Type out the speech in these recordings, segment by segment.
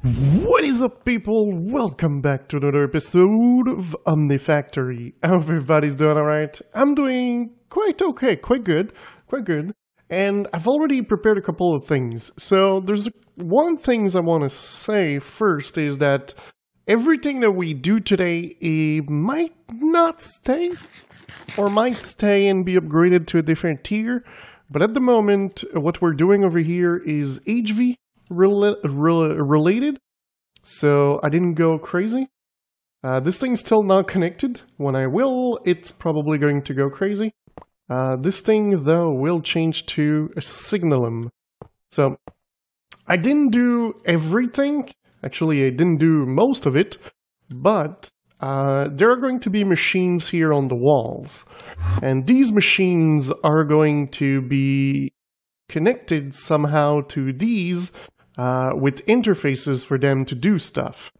What is up, people? Welcome back to another episode of Omnifactory. I hope everybody's doing alright. I'm doing quite okay, quite good. And I've already prepared a couple of things. So there's one thing I want to say first is that everything that we do today might not stay, or might stay and be upgraded to a different tier. But at the moment, what we're doing over here is HV related, so I didn't go crazy. This thing's still not connected. When I will, it's probably going to go crazy. This thing, though, will change to a signalum. So, I didn't do everything. Actually, I didn't do most of it, but there are going to be machines here on the walls. And these machines are going to be connected somehow to these with interfaces for them to do stuff.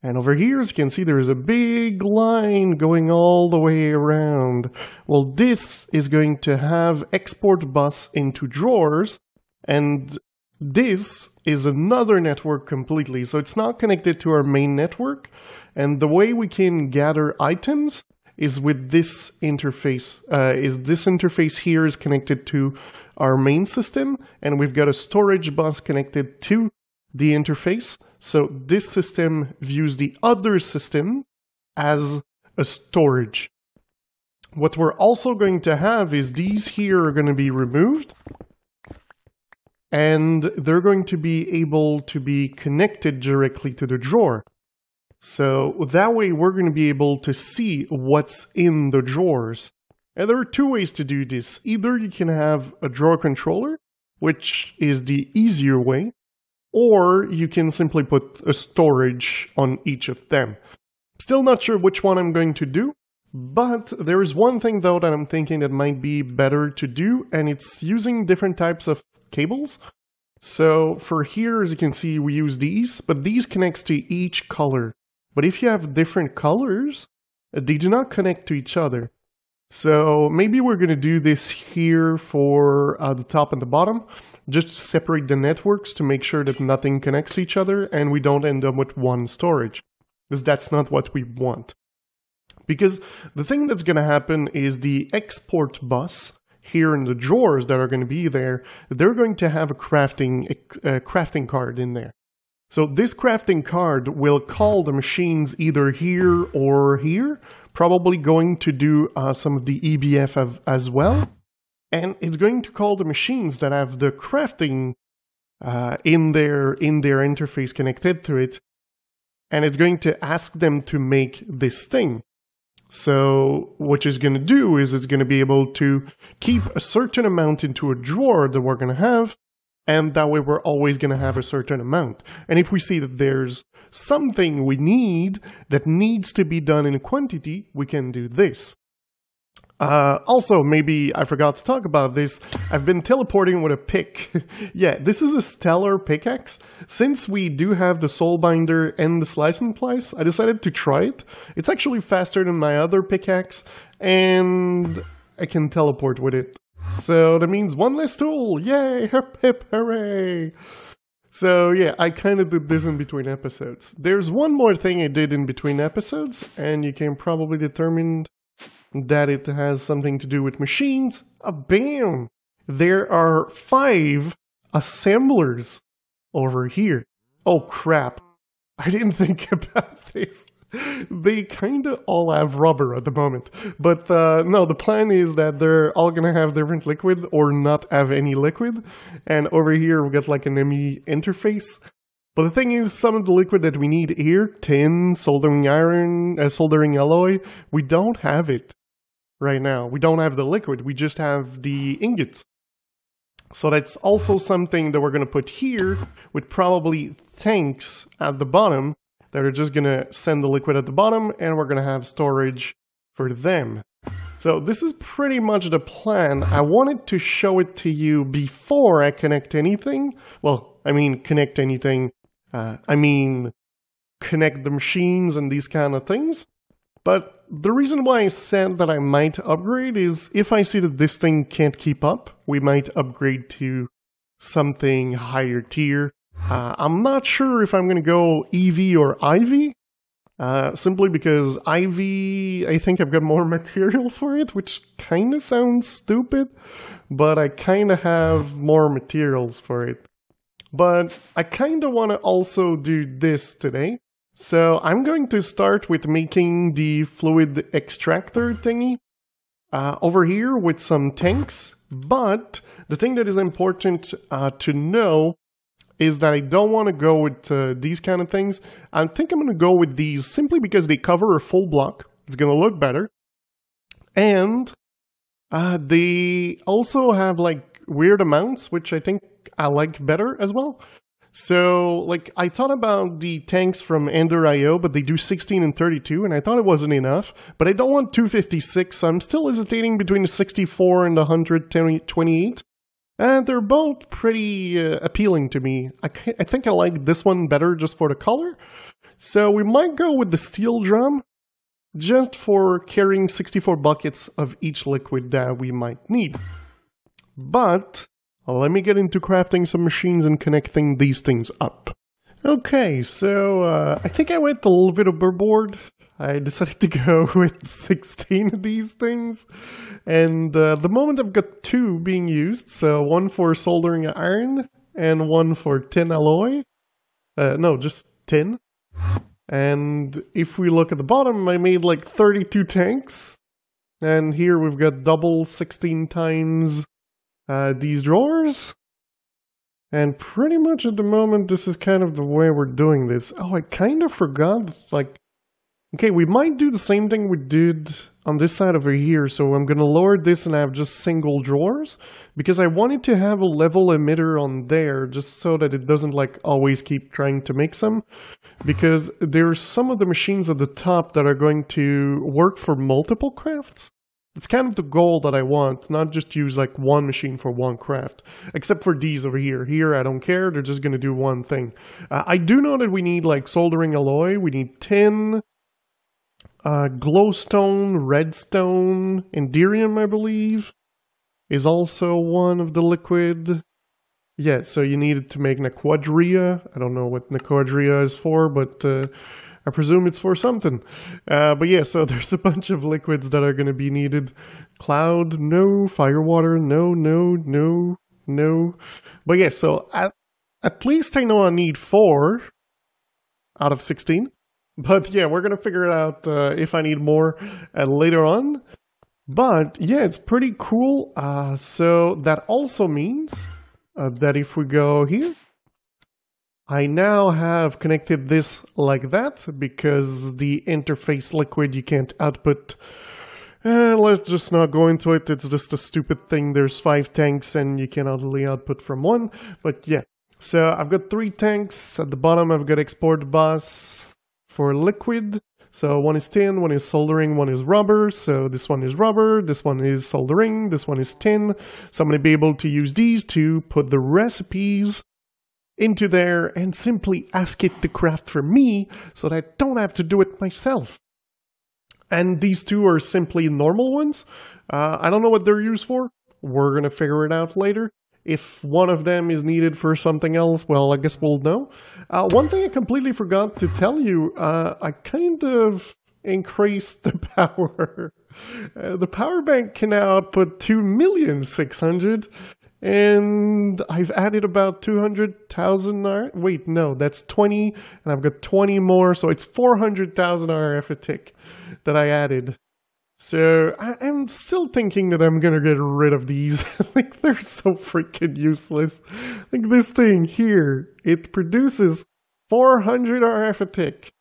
And over here, as you can see, there's a big line going all the way around. Well, this is going to have export bus into drawers, and this is another network completely. So it's not connected to our main network, and the way we can gather items is with this interface. This interface here is connected to our main system, and we've got a storage bus connected to the interface. So this system views the other system as a storage. What we're also going to have is these here are going to be removed, and they're going to be able to be connected directly to the drawer. So that way we're going to be able to see what's in the drawers. And there are two ways to do this. Either you can have a drawer controller, which is the easier way, or you can simply put a storage on each of them. Still not sure which one I'm going to do, but there is one thing though that I'm thinking that might be better to do, and it's using different types of cables. So for here, as you can see, we use these, but these connects to each color. But if you have different colors, they do not connect to each other. So maybe we're going to do this here for the top and the bottom, just to separate the networks to make sure that nothing connects to each other and we don't end up with one storage, because that's not what we want. Because the thing that's going to happen is the export bus here in the drawers that are going to be there, they're going to have a crafting card in there. So this crafting card will call the machines either here or here, probably going to do some of the EBF as well. And it's going to call the machines that have the crafting in their interface connected to it. And it's going to ask them to make this thing. So what it's going to do is it's going to be able to keep a certain amount into a drawer that we're going to have. And that way we're always going to have a certain amount. And if we see that there's something we need that needs to be done in a quantity, we can do this. Also, maybe I forgot to talk about this. I've been teleporting with a pick. Yeah, this is a stellar pickaxe. Since we do have the soulbinder and the slice and splice, I decided to try it. It's actually faster than my other pickaxe, and I can teleport with it. So that means one less tool! Yay! Hip hip hooray! So yeah, I kind of did this in between episodes. There's one more thing I did in between episodes, and you can probably determine that it has something to do with machines. Bam! There are 5 assemblers over here. Oh crap. I didn't think about this. They kind of all have rubber at the moment. But no, the plan is that they're all going to have different liquid or not have any liquid. And over here we've got like an ME interface. But the thing is, some of the liquid that we need here, tin, soldering iron, soldering alloy, we don't have it right now. We don't have the liquid, we just have the ingots. So that's also something that we're going to put here with probably tanks at the bottom that are just going to send the liquid at the bottom, and we're going to have storage for them. So this is pretty much the plan. I wanted to show it to you before I connect anything. Well, I mean connect anything. Connect the machines and these kind of things. But the reason why I said that I might upgrade is if I see that this thing can't keep up, we might upgrade to something higher tier. I'm not sure if I'm going to go EV or IV, simply because IV, I think I've got more material for it, which kind of sounds stupid, but I kind of have more materials for it. But I kind of want to also do this today. So I'm going to start with making the fluid extractor thingy over here with some tanks. But the thing that is important to know is that I don't want to go with these kind of things. I think I'm going to go with these simply because they cover a full block. It's going to look better. And they also have like weird amounts, which I think I like better as well. So, like, I thought about the tanks from Ender.io, but they do 16 and 32, and I thought it wasn't enough. But I don't want 256, so I'm still hesitating between the 64 and the 128. And they're both pretty appealing to me. I think I like this one better just for the color. So we might go with the steel drum, just for carrying 64 buckets of each liquid that we might need. But let me get into crafting some machines and connecting these things up. Okay, so I think I went a little bit overboard. I decided to go with 16 of these things. And the moment I've got 2 being used, so one for soldering iron and one for tin alloy. No, just tin. And if we look at the bottom, I made like 32 tanks. And here we've got double 16 times these drawers. And pretty much at the moment, this is kind of the way we're doing this. Oh, I kind of forgot, like, okay, we might do the same thing we did on this side over here. So I'm going to lower this and have just single drawers, because I wanted to have a level emitter on there just so that it doesn't like always keep trying to make some, because there's some of the machines at the top that are going to work for multiple crafts. It's kind of the goal that I want, not just use like one machine for one craft, except for these over here. Here, I don't care. They're just going to do one thing. I do know that we need like soldering alloy. We need tin, glowstone, redstone, enderium, I believe, is also one of the liquid. Yeah, so you need it to make Nequadria. I don't know what Nequadria is for, but I presume it's for something. But yeah, so there's a bunch of liquids that are going to be needed. Cloud, no. Firewater, no, no, no, no. But yeah, so at least I know I need 4 out of 16. But yeah, we're going to figure it out if I need more later on. But yeah, it's pretty cool. So that also means that if we go here, I now have connected this like that, because the interface liquid you can't output. Let's just not go into it. It's just a stupid thing. There's 5 tanks and you can only output from 1. But yeah, so I've got 3 tanks. At the bottom, I've got export bus for liquid. So one is tin, one is soldering, one is rubber. So this one is rubber, this one is soldering, this one is tin. So I'm going to be able to use these to put the recipes into there and simply ask it to craft for me so that I don't have to do it myself. And these 2 are simply normal ones. I don't know what they're used for. We're going to figure it out later. If one of them is needed for something else, well, I guess we'll know. One thing I completely forgot to tell you, I kind of increased the power. The power bank can now output 2,600,000. And I've added about 200,000 RF. Wait, no, that's 20, and I've got 20 more, so it's 400,000 RF a tick that I added. So I'm still thinking that I'm gonna get rid of these. Like, they're so freaking useless. Like this thing here, it produces 400 RF a tick.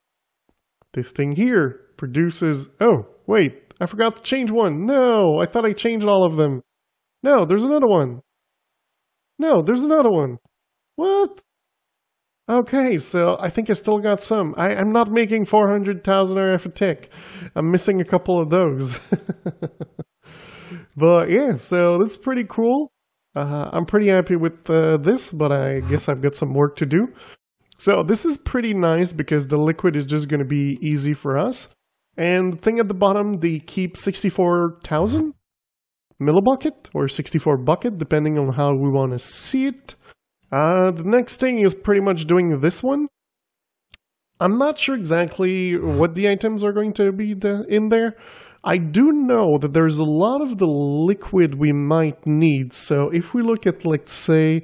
This thing here produces, oh, wait, I forgot to change one. No, I thought I changed all of them. No, there's another one. No, there's another one. What? Okay, so I think I still got some. I'm not making 400,000 RF a tick. I'm missing a couple of those. But yeah, so this is pretty cool. I'm pretty happy with this, but I guess I've got some work to do. So this is pretty nice because the liquid is just going to be easy for us. And the thing at the bottom, they keep 64,000 millibucket or 64 bucket, depending on how we want to see it. The next thing is pretty much doing this one. I'm not sure exactly what the items are going to be in there. I do know that there's a lot of the liquid we might need. So if we look at, let's say,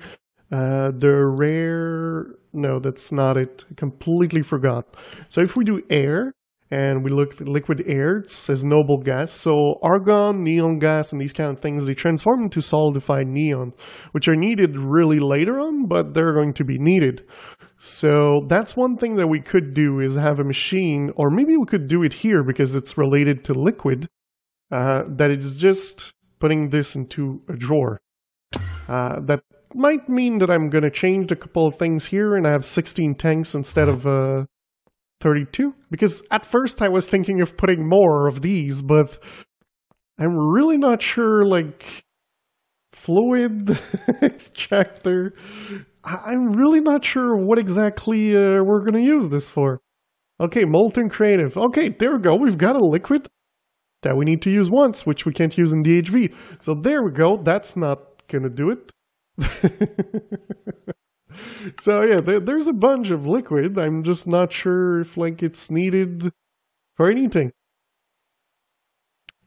the rare... No, that's not it. I completely forgot. So if we do air, and we look at liquid air, it says noble gas. So argon, neon gas, and these kind of things, they transform into solidified neon, which are needed really later on, but they're going to be needed. So that's one thing that we could do, is have a machine, or maybe we could do it here because it's related to liquid, that is just putting this into a drawer. That might mean that I'm going to change a couple of things here and I have 16 tanks instead of 32. Because at first I was thinking of putting more of these, but I'm really not sure, like, fluid extractor. I'm really not sure what exactly we're going to use this for. Okay, molten creative. Okay, there we go. We've got a liquid that we need to use once, which we can't use in DHV. So there we go. That's not going to do it. So yeah, there's a bunch of liquid. I'm just not sure if, like, it's needed for anything.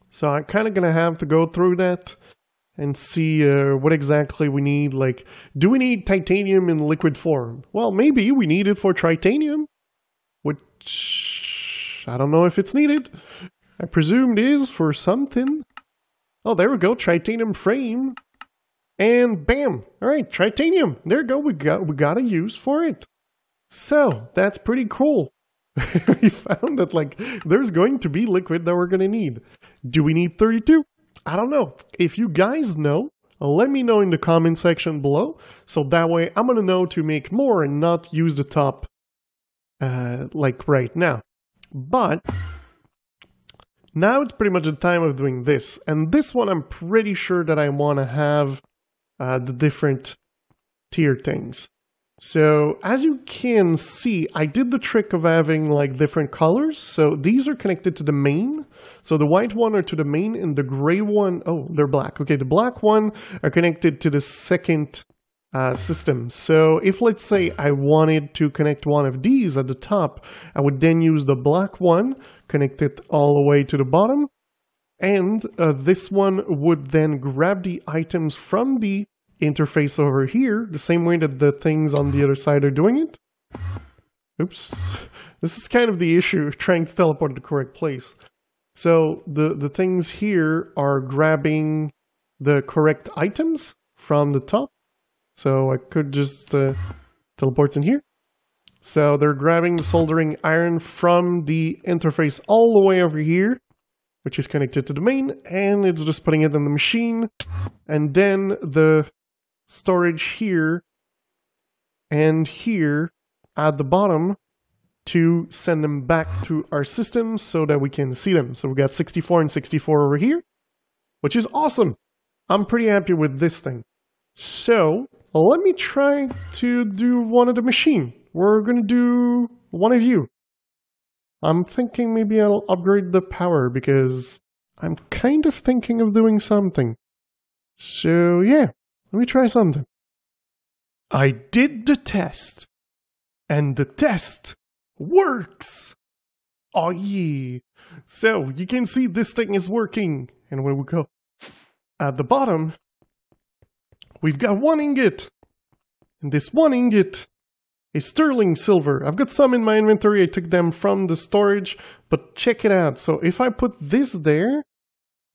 So I'm kind of going to have to go through that and see what exactly we need. Like, do we need titanium in liquid form? Well, maybe we need it for titanium, which I don't know if it's needed. I presume it is for something. Oh, there we go, titanium frame. And bam! Alright, titanium. There we go, we got a use for it. So, that's pretty cool. We found that, like, there's going to be liquid that we're going to need. Do we need 32? I don't know. If you guys know, let me know in the comment section below. So that way I'm going to know to make more and not use the top like right now. But now it's pretty much the time of doing this. And this one I'm pretty sure that I want to have the different tier things. So as you can see, I did the trick of having, like, different colors. So these are connected to the main. So the white one are to the main and the gray one, oh, they're black. Okay, the black one are connected to the second system. So if, let's say, I wanted to connect one of these at the top, I would then use the black one, connect it all the way to the bottom. And this one would then grab the items from the interface over here, the same way that the things on the other side are doing it. Oops. This is kind of the issue, trying to teleport to the correct place. So the things here are grabbing the correct items from the top. So I could just teleport in here. So they're grabbing the soldering iron from the interface all the way over here, which is connected to the main, and it's just putting it in the machine. And then the storage here and here at the bottom to send them back to our system so that we can see them. So we got 64 and 64 over here, which is awesome. I'm pretty happy with this thing. So let me try to do one of the machine. We're going to do one of you. I'm thinking maybe I'll upgrade the power because I'm kind of thinking of doing something. So yeah, let me try something. I did the test, and the test works. Oh yeah. So you can see this thing is working. And when we go at the bottom, we've got one ingot. And this one ingot is sterling silver. I've got some in my inventory. I took them from the storage, but check it out. So if I put this there,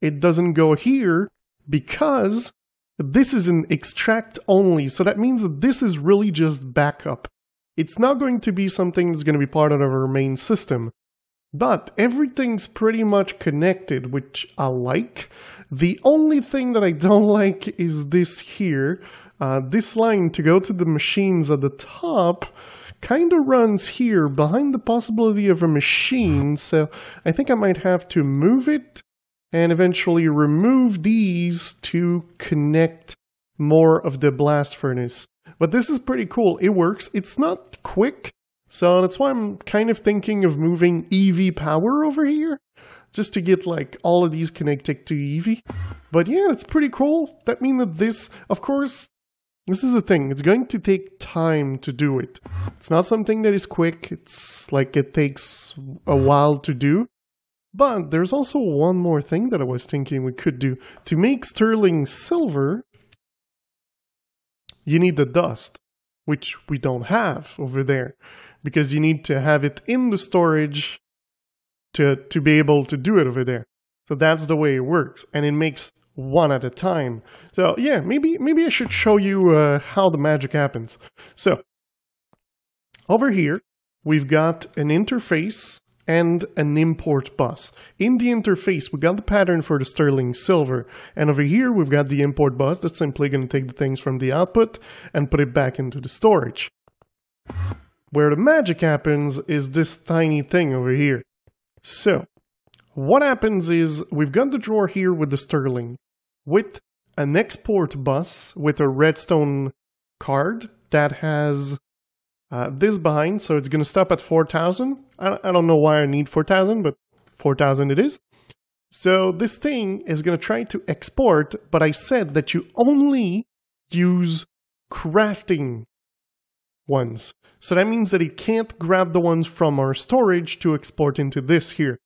it doesn't go here because this is an extract only. So that means that this is really just backup. It's not going to be something that's going to be part of our main system. But everything's pretty much connected, which I like. The only thing that I don't like is this here. This line to go to the machines at the top kind of runs here behind the possibility of a machine. So I think I might have to move it and eventually remove these to connect more of the blast furnace. But this is pretty cool. It works. It's not quick. So that's why I'm kind of thinking of moving EV power over here, just to get like all of these connected to EV. But yeah, it's pretty cool. That means that this, of course, This is the thing, it's going to take time to do it. It's not something that is quick, it's like it takes a while to do. But there's also one more thing that I was thinking we could do. To make sterling silver, you need the dust, which we don't have over there. Because you need to have it in the storage to be able to do it over there. So that's the way it works. And it makes one at a time. So yeah, maybe I should show you how the magic happens. So over here, we've got an interface and an import bus. In the interface, we got the pattern for the sterling silver. And over here, we've got the import bus that's simply going to take the things from the output and put it back into the storage. Where the magic happens is this tiny thing over here. So what happens is we've got the drawer here with the sterling, with an export bus with a redstone card that has this behind, so it's going to stop at 4,000. I don't know why I need 4,000, but 4,000 it is. So this thing is going to try to export, but I said that you only use crafting ones. So that means that it can't grab the ones from our storage to export into this here.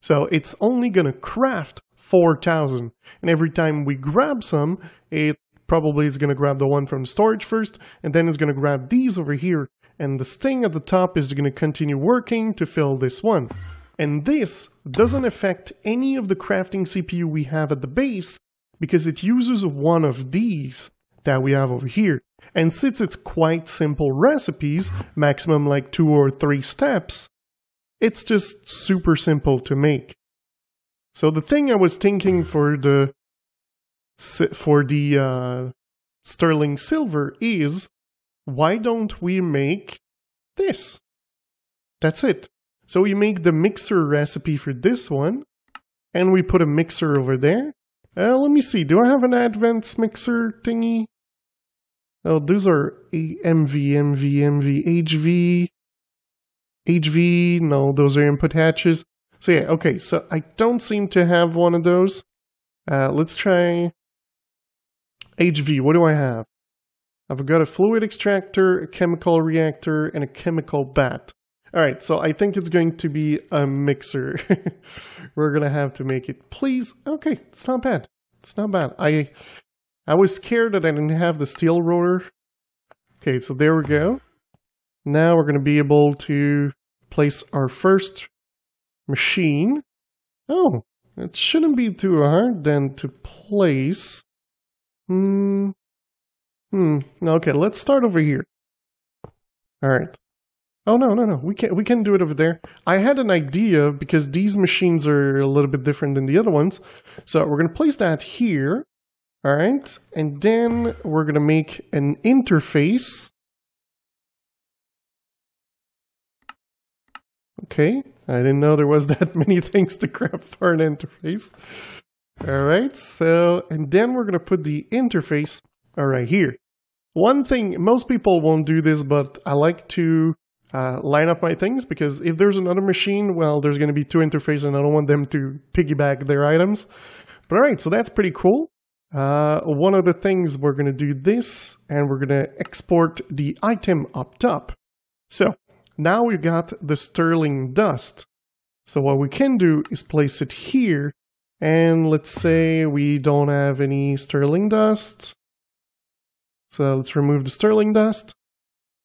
So it's only going to craft 4,000. And every time we grab some, it probably is going to grab the one from the storage first, and then it's going to grab these over here. And the thing at the top is going to continue working to fill this one. And this doesn't affect any of the crafting CPU we have at the base, because it uses one of these that we have over here. And since it's quite simple recipes, maximum like 2 or 3 steps, it's just super simple to make. So the thing I was thinking for the sterling silver is, why don't we make this? That's it. So we make the mixer recipe for this one, and we put a mixer over there. Let me see, do I have an advanced mixer thingy? Oh, those are HV, no, those are input hatches. So yeah, okay, so I don't seem to have one of those. Let's try HV, what do I have? I've got a fluid extractor, a chemical reactor, and a chemical bat. Alright, so I think it's going to be a mixer. We're gonna have to make it. Please, okay, it's not bad. It's not bad. I was scared that I didn't have the steel rotor. Okay, so there we go. Now we're gonna be able to place our first machine. Oh, it shouldn't be too hard then to place. Okay, let's start over here. Alright. Oh, no. We can do it over there. I had an idea because these machines are a little bit different than the other ones. So we're going to place that here. Alright. And then we're going to make an interface. Okay. I didn't know there was that many things to craft for an interface. Alright. So, and then we're going to put the interface right here. One thing, most people won't do this, but I like to line up my things, because if there's another machine, well, there's going to be 2 interfaces and I don't want them to piggyback their items. But alright, so that's pretty cool. One of the things, we're going to do this, and we're going to export the item up top. So now we've got the sterling dust. So what we can do is place it here, and let's say we don't have any sterling dust. So let's remove the sterling dust.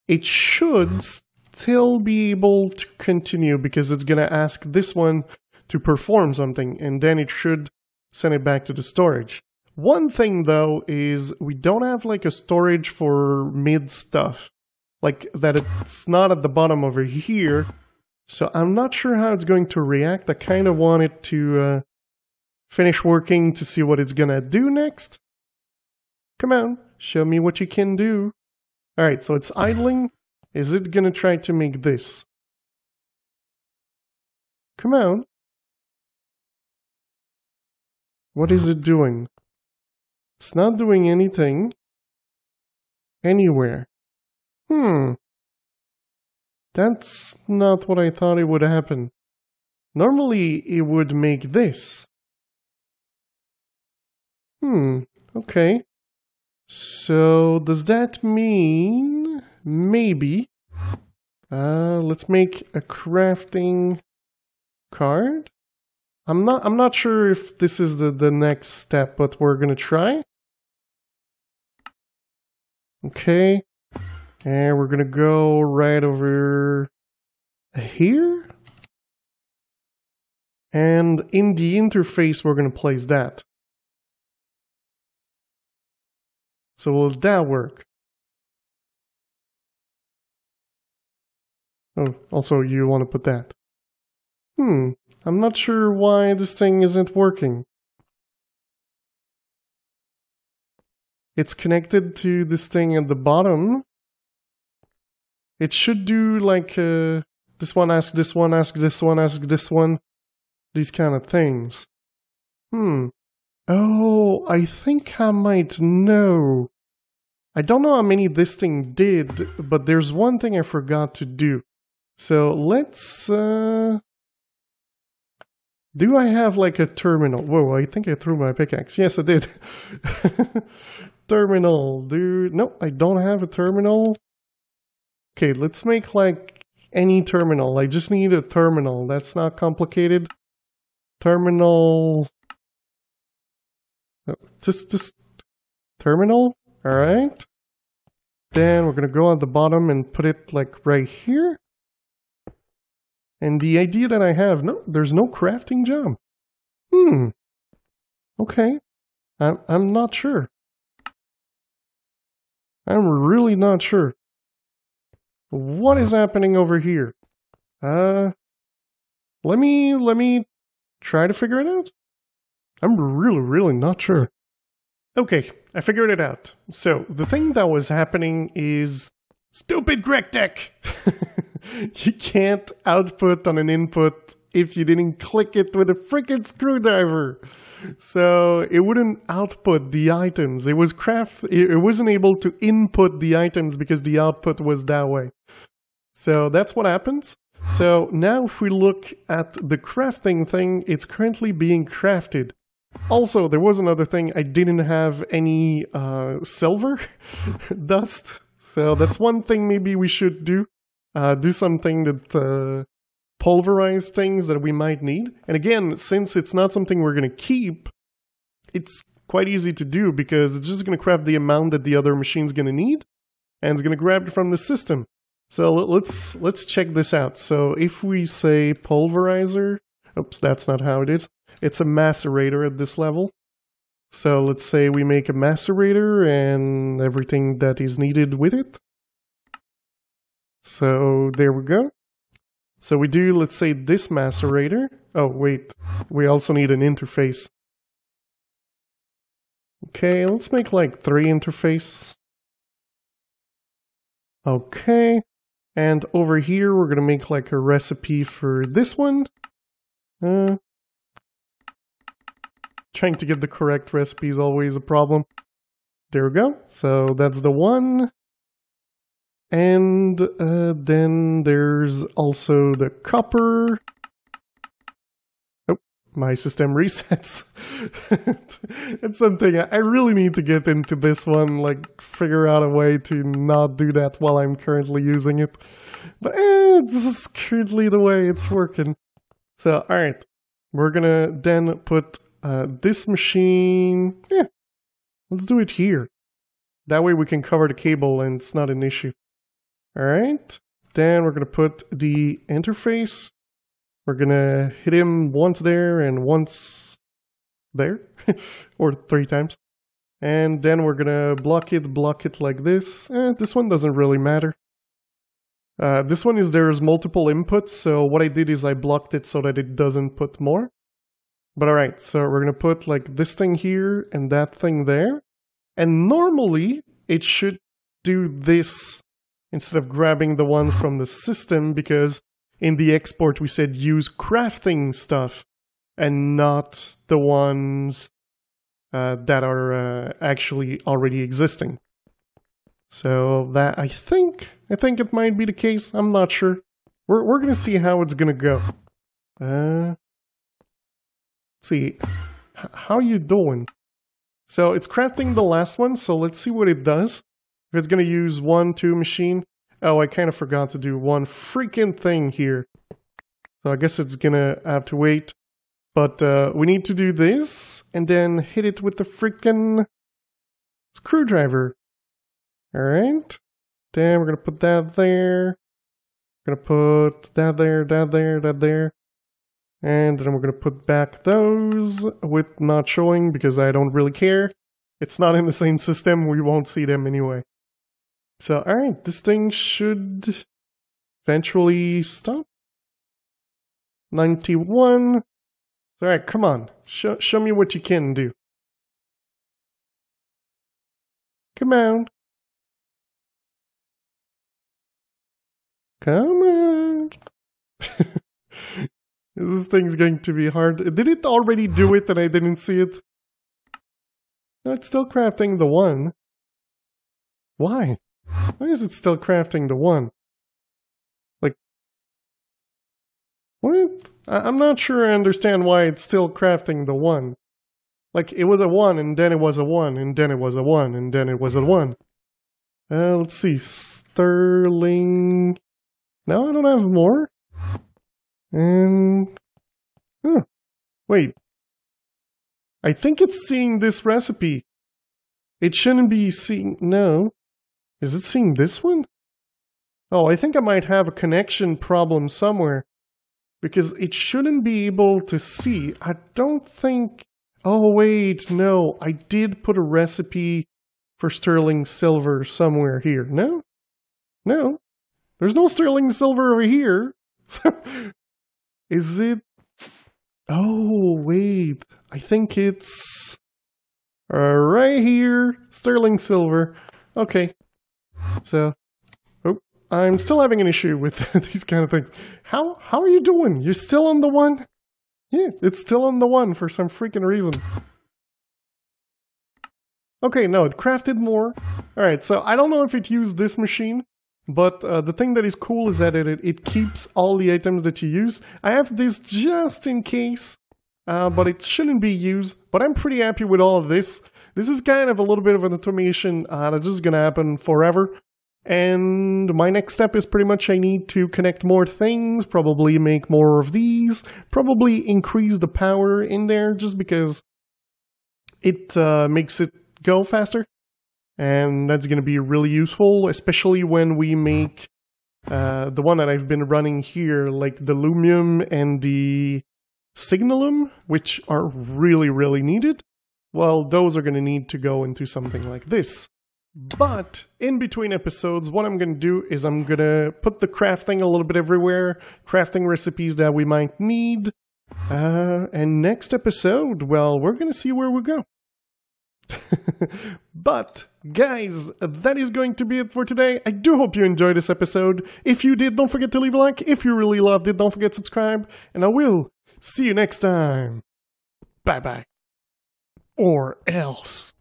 It should still be able to continue, because it's going to ask this one to perform something, and then it should send it back to the storage. One thing though is we don't have like a storage for mid stuff, like that it's not at the bottom over here. So I'm not sure how it's going to react. I kind of want it to finish working to see what it's going to do next. Come on, show me what you can do. Alright, so it's idling. Is it going to try to make this? Come on. What is it doing? It's not doing anything. Anywhere. That's not what I thought it would happen. Normally, it would make this. Okay. So does that mean maybe let's make a crafting card? I'm not sure if this is the next step, but we're gonna try. Okay. And we're gonna go right over here. And in the interface, we're gonna place that. So will that work? Oh, also you want to put that. I'm not sure why this thing isn't working. It's connected to this thing at the bottom. It should do like this one ask this one, ask this one, ask this one. These kind of things. Oh, I think I might know. I don't know how many this thing did, but there's one thing I forgot to do. So let's... do I have like a terminal? Whoa, I think I threw my pickaxe. Yes, I did. Terminal, dude. No, I don't have a terminal. Okay, let's make like any terminal. I just need a terminal. That's not complicated. Terminal... Just terminal, all right. Then we're gonna go at the bottom and put it like right here. And the idea that I have, no, there's no crafting job. Okay, I'm not sure. I'm really not sure. What is happening over here? Let me try to figure it out. I'm really not sure. Okay, I figured it out. So, the thing that was happening is... Stupid Gregtech! You can't output on an input if you didn't click it with a freaking screwdriver. So, it wouldn't output the items. It wasn't able to input the items because the output was that way. So, that's what happens. So, now if we look at the crafting thing, it's currently being crafted. Also, there was another thing, I didn't have any silver dust, so that's one thing maybe we should do. Do something that pulverize things that we might need. And again, since it's not something we're going to keep, it's quite easy to do because it's just going to craft the amount that the other machine's going to need, and it's going to grab it from the system. So let's check this out. So if we say pulverizer, oops, that's not how it is. It's a macerator at this level. So let's say we make a macerator and everything that is needed with it. So there we go. So we do, let's say, this macerator. Oh, wait. We also need an interface. Okay, let's make like 3 interface. Okay. And over here, we're going to make like a recipe for this one. Trying to get the correct recipe is always a problem. There we go. So that's the one. And then there's also the copper. Oh, my system resets. It's something I really need to get into this one, like figure out a way to not do that while I'm currently using it. But this is currently the way it's working. So, alright. We're gonna then put this machine, let's do it here. That way we can cover the cable and it's not an issue. Alright, then we're going to put the interface. We're going to hit him once there and once there, or 3 times. And then we're going to block it like this. This one doesn't really matter. This one is there's multiple inputs, so what I did is I blocked it so that it doesn't put more. But alright, so we're going to put like this thing here and that thing there. And normally, it should do this instead of grabbing the one from the system, because in the export we said use crafting stuff and not the ones that are actually already existing. So that, I think it might be the case. I'm not sure. We're going to see how it's going to go. See, how you doing? So it's crafting the last one, so let's see what it does. If it's going to use 1, 2 machine. Oh, I kind of forgot to do one freaking thing here. So I guess it's going to have to wait. But we need to do this, and then hit it with the freaking screwdriver. Alright. Then we're going to put that there. We're going to put that there, that there, that there. And then we're going to put back those with not showing because I don't really care. It's not in the same system, we won't see them anyway. So, alright, this thing should eventually stop. 91. Alright, come on. Show me what you can do. Come on. Come on. This thing's going to be hard. Did it already do it and I didn't see it? No, it's still crafting the 1. Why? Why is it still crafting the 1? Like, what? I'm not sure I understand why it's still crafting the 1. Like, it was a 1, and then it was a 1, and then it was a 1, and then it was a 1. Let's see. Sterling. No, I don't have more. And... huh. Wait. I think it's seeing this recipe. It shouldn't be seeing... no. Is it seeing this one? Oh, I think I might have a connection problem somewhere. Because it shouldn't be able to see. I don't think... oh, wait, no. I did put a recipe for sterling silver somewhere here. No? No. There's no sterling silver over here. Is it... oh, wait. I think it's... right here. Sterling silver. Okay. So... oh, I'm still having an issue with these kind of things. How are you doing? You're still on the 1? Yeah, it's still on the 1 for some freaking reason. Okay, no, it crafted more. Alright, so I don't know if it used this machine, but the thing that is cool is that it keeps all the items that you use. I have this just in case, but it shouldn't be used. But I'm pretty happy with all of this. This is kind of a little bit of an automation that's just gonna happen forever. And my next step is pretty much I need to connect more things, probably make more of these, probably increase the power in there just because it makes it go faster. And that's going to be really useful, especially when we make the one that I've been running here, like the Lumium and the Signalum, which are really, really needed. Well, those are going to need to go into something like this. But in between episodes, what I'm going to do is I'm going to put the crafting a little bit everywhere, crafting recipes that we might need. And next episode, well, we're going to see where we go. But, guys, that is going to be it for today. I do hope you enjoyed this episode. If you did, don't forget to leave a like. If you really loved it, don't forget to subscribe. And I will see you next time. Bye-bye. Or else.